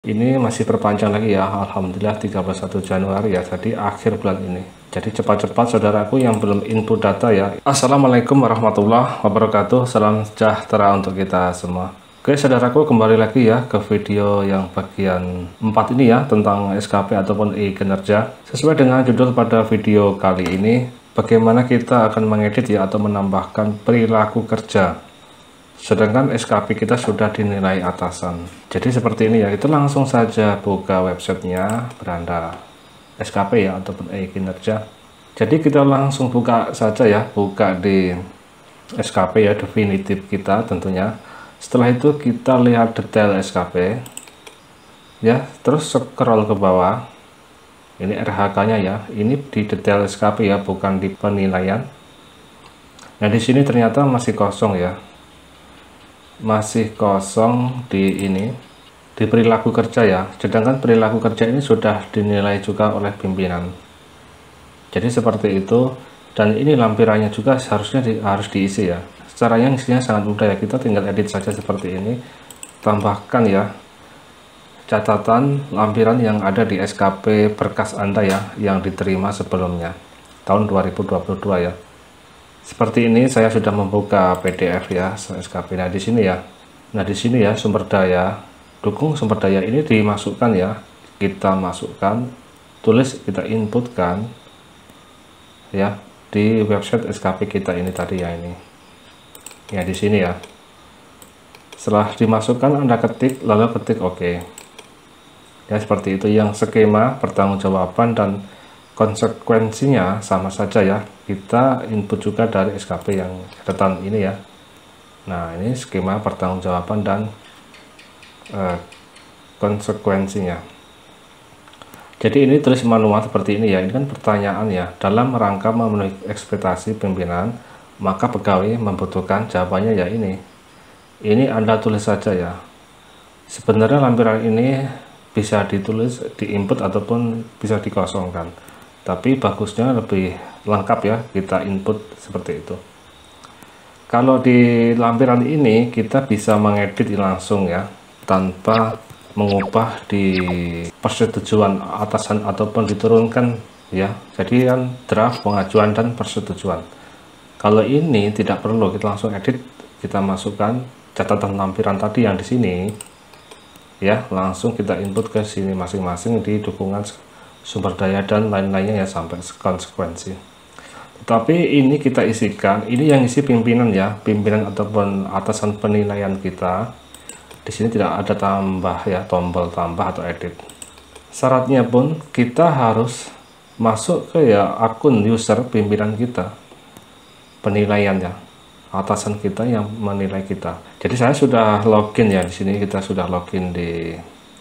Ini masih perpanjang lagi ya, Alhamdulillah 31 Januari ya, jadi akhir bulan ini. Jadi cepat-cepat saudaraku yang belum input data ya. Assalamualaikum warahmatullahi wabarakatuh, salam sejahtera untuk kita semua. Oke saudaraku, kembali lagi ya ke video yang bagian 4 ini ya, tentang SKP ataupun e-kinerja. Sesuai dengan judul pada video kali ini, bagaimana kita akan mengedit ya atau menambahkan perilaku kerja sedangkan SKP kita sudah dinilai atasan. Jadi seperti ini ya, itu langsung saja buka websitenya beranda SKP ya ataupun e-kinerja. Jadi kita langsung buka saja ya, buka di SKP ya, definitif kita tentunya. Setelah itu kita lihat detail SKP ya, terus scroll ke bawah. Ini RHK-nya ya, ini di detail SKP ya, bukan di penilaian. Nah di sini ternyata masih kosong ya, masih kosong di ini, di perilaku kerja ya, sedangkan perilaku kerja ini sudah dinilai juga oleh pimpinan. Jadi seperti itu, dan ini lampirannya juga seharusnya harus diisi ya. Caranya isinya sangat mudah ya, kita tinggal edit saja seperti ini, tambahkan ya catatan lampiran yang ada di SKP berkas Anda ya, yang diterima sebelumnya tahun 2022 ya. Seperti ini saya sudah membuka PDF ya SKP. Nah di sini ya. Nah di sini ya sumber daya, dukung sumber daya ini dimasukkan ya. Kita masukkan, tulis, kita inputkan ya di website SKP kita ini tadi ya ini. Ya di sini ya. Setelah dimasukkan Anda ketik, lalu ketik OK. Ya seperti itu, yang skema pertanggungjawaban dan konsekuensinya sama saja ya, kita input juga dari SKP yang catatan ini ya. Nah ini skema pertanggungjawaban dan konsekuensinya. Jadi ini tulis manual seperti ini ya, ini kan pertanyaan ya, dalam rangka memenuhi ekspektasi pimpinan maka pegawai membutuhkan jawabannya ya ini Anda tulis saja ya. Sebenarnya lampiran ini bisa ditulis, diinput ataupun bisa dikosongkan, tapi bagusnya lebih lengkap ya kita input seperti itu. Kalau di lampiran ini kita bisa mengedit langsung ya, tanpa mengubah di persetujuan atasan ataupun diturunkan ya. Jadi kan draft, pengajuan, dan persetujuan. Kalau ini tidak perlu, kita langsung edit, kita masukkan catatan lampiran tadi yang di sini ya, langsung kita input ke sini masing-masing di dukungan sumber daya dan lain-lainnya ya sampai konsekuensi. Tetapi ini kita isikan, ini yang isi pimpinan ya, pimpinan ataupun atasan penilaian kita. Di sini tidak ada tambah ya, tombol tambah atau edit. Syaratnya pun kita harus masuk ke ya akun user pimpinan kita, penilaian ya, atasan kita yang menilai kita. Jadi saya sudah login ya, di sini kita sudah login di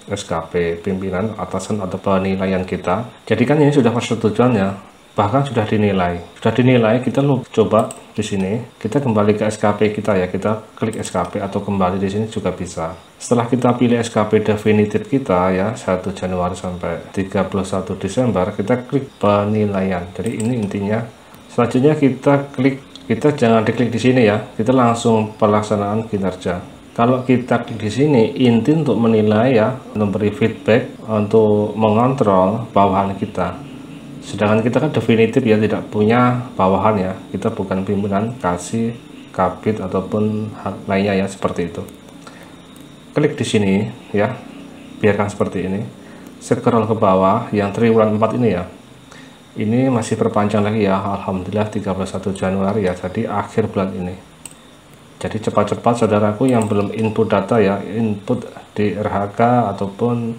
SKP pimpinan, atasan atau penilaian kita. Jadi kan ini sudah persetujuannya, bahkan sudah dinilai. Sudah dinilai, kita coba di sini, kita kembali ke SKP kita ya, kita klik SKP atau kembali di sini juga bisa. Setelah kita pilih SKP definitif kita ya, 1 Januari sampai 31 Desember, kita klik penilaian. Jadi ini intinya. Selanjutnya kita klik, kita jangan diklik di sini ya, kita langsung pelaksanaan kinerja. Kalau kita klik di sini, inti untuk menilai ya, memberi feedback, untuk mengontrol bawahan kita. Sedangkan kita kan definitif ya, tidak punya bawahan ya, kita bukan pimpinan, kasih, kabit ataupun hal lainnya ya, seperti itu. Klik di sini ya, biarkan seperti ini. Scroll ke bawah, yang triwulan 4 ini ya. Ini masih perpanjang lagi ya, Alhamdulillah 31 Januari ya, jadi akhir bulan ini. Jadi cepat-cepat saudaraku yang belum input data ya, input di RHK ataupun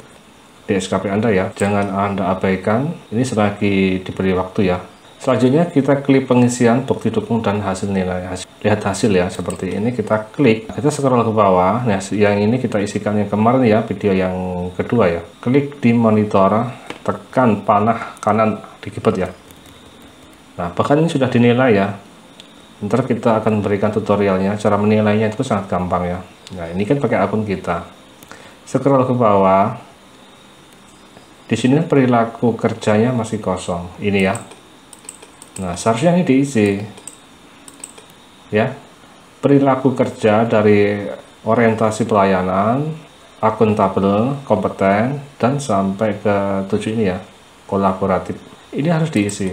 di SKP Anda ya, jangan Anda abaikan, ini selagi diberi waktu ya. Selanjutnya kita klik pengisian bukti dukung dan hasil nilai. Lihat hasil ya, seperti ini kita klik, kita scroll ke bawah. Nah yang ini kita isikan yang kemarin ya, video yang kedua ya. Klik di monitor, tekan panah kanan di keyboard ya. Nah bahkan ini sudah dinilai ya. Ntar kita akan berikan tutorialnya, cara menilainya itu sangat gampang ya. Nah ini kan pakai akun kita. Scroll ke bawah. Di sini perilaku kerjanya masih kosong. Ini ya. Nah seharusnya ini diisi. Ya. Perilaku kerja dari orientasi pelayanan, akuntabel, kompeten, dan sampai ke 7 ini ya, kolaboratif. Ini harus diisi.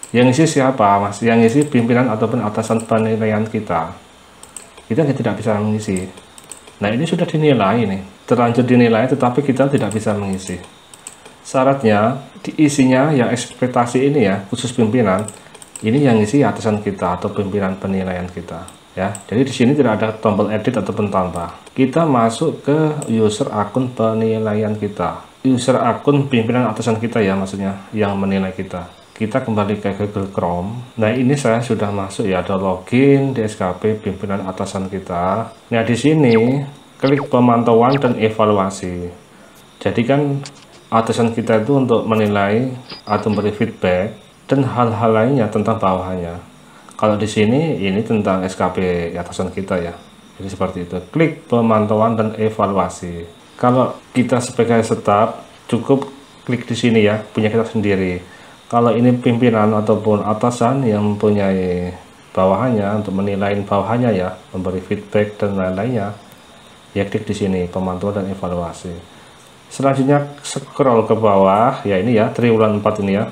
Yang isi siapa, Mas? Yang isi pimpinan ataupun atasan penilaian kita. Kita tidak bisa mengisi. Nah, ini sudah dinilai nih, terlanjur dinilai, tetapi kita tidak bisa mengisi. Syaratnya diisinya yang ekspektasi ini ya, khusus pimpinan. Ini yang isi atasan kita atau pimpinan penilaian kita. Ya, jadi di sini tidak ada tombol edit ataupun tambah. Kita masuk ke user akun penilaian kita, user akun pimpinan atasan kita ya, maksudnya yang menilai kita. Kita kembali ke Google Chrome. Nah, ini saya sudah masuk ya, ada login di SKP pimpinan atasan kita. Nah, di sini klik pemantauan dan evaluasi. Jadi kan atasan kita itu untuk menilai atau memberi feedback dan hal-hal lainnya tentang bawahannya. Kalau di sini ini tentang SKP atasan kita ya. Jadi seperti itu. Klik pemantauan dan evaluasi. Kalau kita sebagai staf cukup klik di sini ya, punya kita sendiri. Kalau ini pimpinan ataupun atasan yang mempunyai bawahannya untuk menilai bawahannya ya, memberi feedback dan lain-lainnya, ya klik di sini pemantauan dan evaluasi. Selanjutnya scroll ke bawah ya, ini ya triwulan 4 ini ya.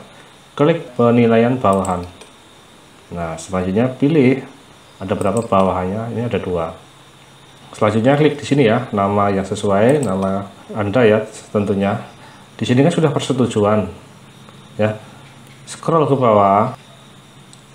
Klik penilaian bawahan. Nah, selanjutnya pilih ada berapa bawahannya, ini ada 2. Selanjutnya klik di sini ya, nama yang sesuai nama Anda ya tentunya. Di sini kan sudah persetujuan ya. Scroll ke bawah.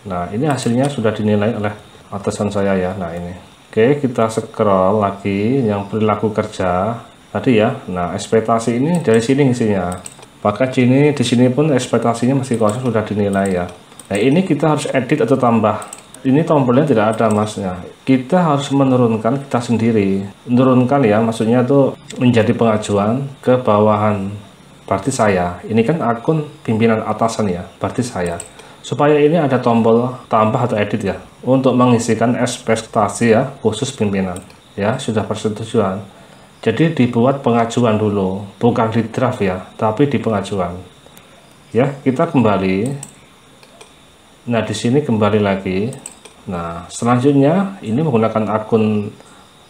Nah, ini hasilnya sudah dinilai oleh atasan saya ya. Nah, ini. Oke, kita scroll lagi yang perilaku kerja tadi ya. Nah, ekspektasi ini dari sini isinya. Maka di sini pun ekspektasinya masih kosong, sudah dinilai ya. Nah, ini kita harus edit atau tambah. Ini tombolnya tidak ada masnya. Kita harus menurunkan kita sendiri. Menurunkan ya, maksudnya itu menjadi pengajuan ke bawahan. Berarti saya. Ini kan akun pimpinan atasan ya. Berarti saya. Supaya ini ada tombol tambah atau edit ya. Untuk mengisikan ekspektasi ya, khusus pimpinan. Ya, sudah persetujuan. Jadi dibuat pengajuan dulu, bukan di draft ya, tapi di pengajuan. Ya, kita kembali. Nah, di sini kembali lagi. Nah, selanjutnya ini menggunakan akun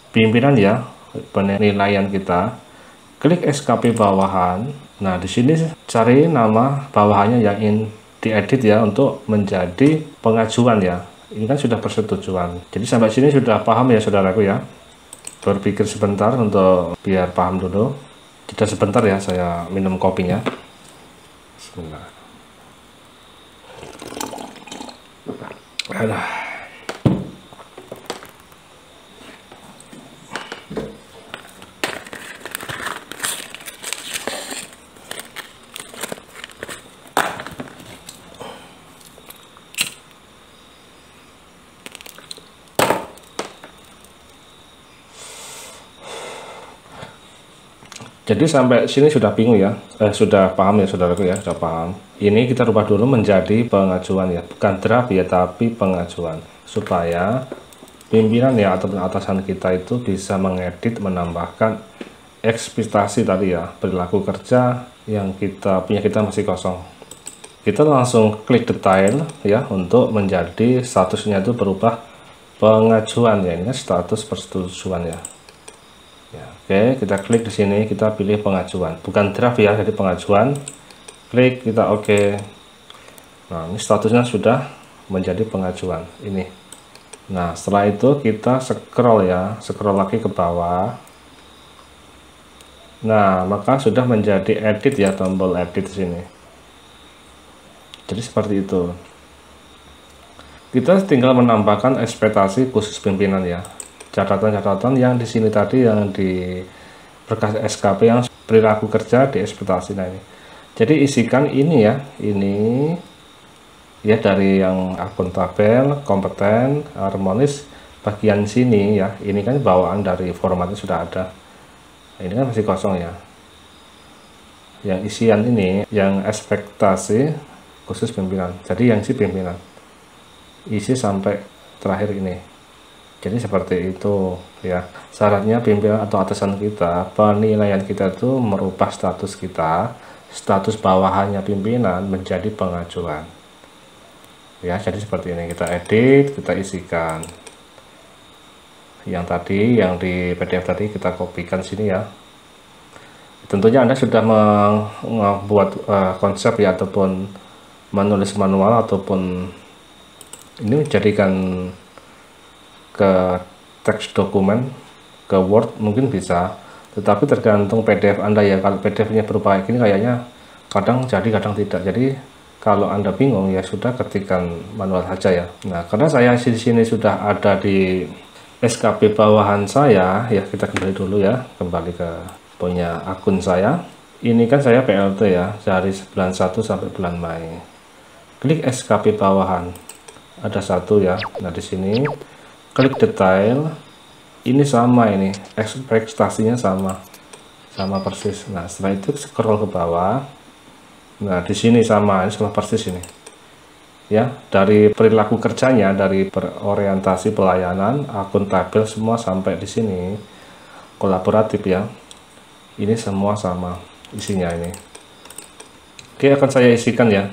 pimpinan ya, penilaian kita. Klik SKP bawahan. Nah, di sini cari nama bawahannya yang diedit ya untuk menjadi pengajuan ya. Ini kan sudah persetujuan. Jadi sampai sini sudah paham ya saudaraku ya. Berpikir sebentar untuk biar paham dulu. Jeda sebentar ya, saya minum kopinya. Bismillah. Aduh. Jadi sampai sini sudah bingung ya, sudah paham ya saudaraku ya, sudah paham. Ini kita rubah dulu menjadi pengajuan ya, bukan draft ya, tapi pengajuan. Supaya pimpinan ya ataupun atasan kita itu bisa mengedit, menambahkan ekspektasi tadi ya, perilaku kerja yang punya kita masih kosong. Kita langsung klik detail ya, untuk menjadi statusnya itu berubah pengajuan ya, ini kan status persetujuan ya. Ya, oke, kita klik di sini, kita pilih pengajuan, bukan draft ya, jadi pengajuan. Klik, kita oke. Nah, ini statusnya sudah menjadi pengajuan ini. Nah, setelah itu kita scroll ya, scroll lagi ke bawah. Nah, maka sudah menjadi edit ya, tombol edit di sini. Jadi seperti itu. Kita tinggal menambahkan ekspektasi khusus pimpinan ya. Catatan-catatan yang di sini tadi yang di berkas SKP yang perilaku kerja di ekspektasi. Nah, ini jadi isikan ini ya, ini ya dari yang akuntabel, kompeten, harmonis. Bagian sini ya, ini kan bawaan dari formatnya sudah ada. Nah, ini kan masih kosong ya. Yang isian ini yang ekspektasi khusus pimpinan, jadi yang isi pimpinan, isi sampai terakhir ini. Jadi seperti itu ya. Syaratnya pimpinan atau atasan kita, penilaian kita itu merubah status kita, status bawahannya pimpinan menjadi pengajuan. Ya, jadi seperti ini kita edit, kita isikan. yang tadi, yang di PDF tadi kita kopikan sini ya. Tentunya Anda sudah membuat konsep ya, ataupun menulis manual, ataupun ini jadikan ke teks dokumen, ke Word mungkin bisa, tetapi tergantung PDF Anda ya. Kalau PDF-nya berupa kayak gini kayaknya kadang jadi kadang tidak. Jadi kalau Anda bingung ya sudah ketikkan manual saja ya. Nah, karena saya di sini sudah ada di SKP bawahan saya ya, kita kembali dulu ya, kembali ke punya akun saya. Ini kan saya PLT ya, dari bulan 1 sampai bulan Mei. Klik SKP bawahan, ada satu ya. Nah, di sini klik detail, ini sama, ini ekspektasinya sama persis. Nah, setelah itu scroll ke bawah. Nah, di sini sama, ini sama persis ini ya. Dari perilaku kerjanya, dari berorientasi pelayanan, akuntabel, semua sampai di sini kolaboratif ya, ini semua sama isinya ini. Oke, akan saya isikan ya.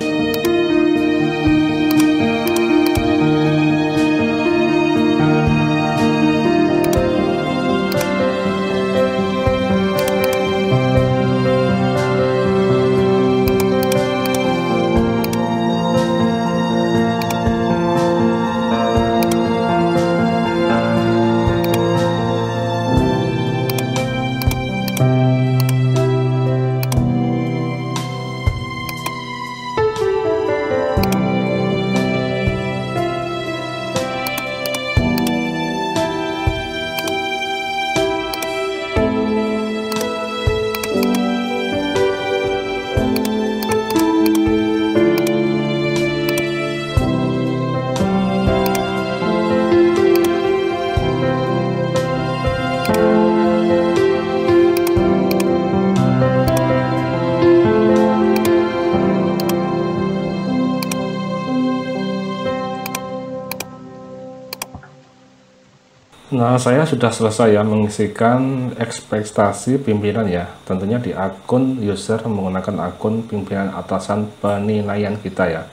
Nah, saya sudah selesai ya mengisikan ekspektasi pimpinan ya. Tentunya di akun user menggunakan akun pimpinan atasan penilaian kita ya.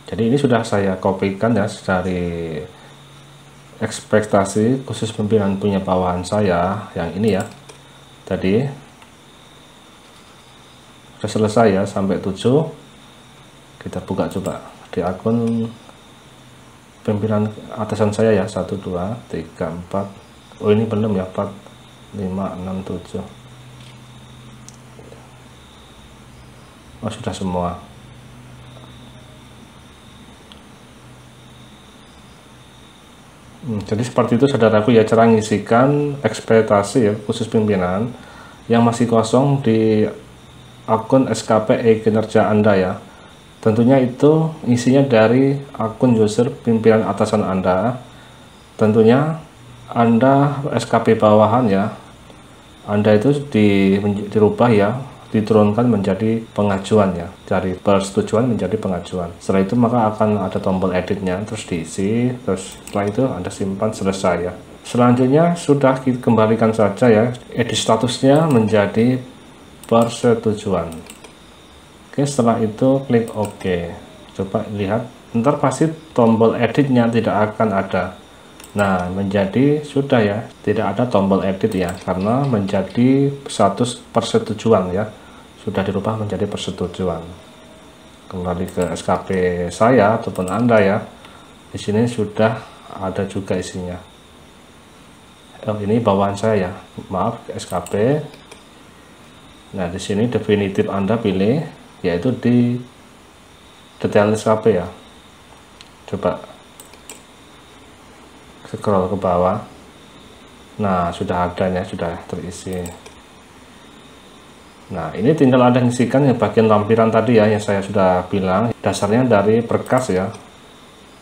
Jadi ini sudah saya kopikan ya dari ekspektasi khusus pimpinan punya bawahan saya yang ini ya. Tadi sudah selesai ya sampai 7. Kita buka coba di akun pimpinan atasan saya ya, 1 2 3 4. Oh, ini belum ya, 4 5 6 7. Oh, sudah semua. Jadi seperti itu saudaraku ya, cara ngisikan ekspektasi ya khusus pimpinan yang masih kosong di akun SKP kinerja Anda ya. Tentunya itu isinya dari akun user pimpinan atasan Anda. Tentunya Anda SKP bawahan ya, Anda itu dirubah ya, diturunkan menjadi pengajuan ya, dari persetujuan menjadi pengajuan. Setelah itu maka akan ada tombol editnya, terus diisi, terus setelah itu Anda simpan, selesai ya. Selanjutnya sudah kita kembalikan saja ya, edit statusnya menjadi persetujuan. Oke, setelah itu klik OK. Coba lihat, ntar pasti tombol editnya tidak akan ada. Nah, menjadi sudah ya, tidak ada tombol edit ya, karena menjadi status persetujuan ya, sudah dirubah menjadi persetujuan. Kembali ke SKP saya ataupun Anda ya, di sini sudah ada juga isinya. Oh, ini bawahan saya ya, maaf, SKP. Nah, di sini definitif Anda pilih, yaitu di detail SKP ya. Coba scroll ke bawah. Nah, sudah adanya, sudah terisi. Nah, ini tinggal Anda ngisikan yang bagian lampiran tadi ya, yang saya sudah bilang dasarnya dari berkas ya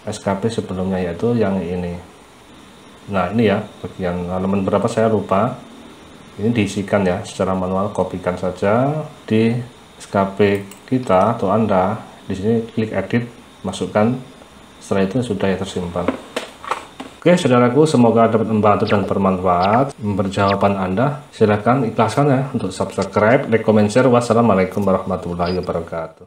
SKP sebelumnya, yaitu yang ini. Nah, ini ya bagian halaman berapa saya lupa. Ini diisikan ya secara manual, kopikan saja di SKP kita atau Anda. Di sini klik edit, masukkan, setelah itu sudah ya tersimpan. Oke saudaraku, semoga dapat membantu dan bermanfaat. Memberi jawaban Anda, silahkan ikhlaskan ya untuk subscribe, like, comment, share. Wassalamualaikum warahmatullahi wabarakatuh.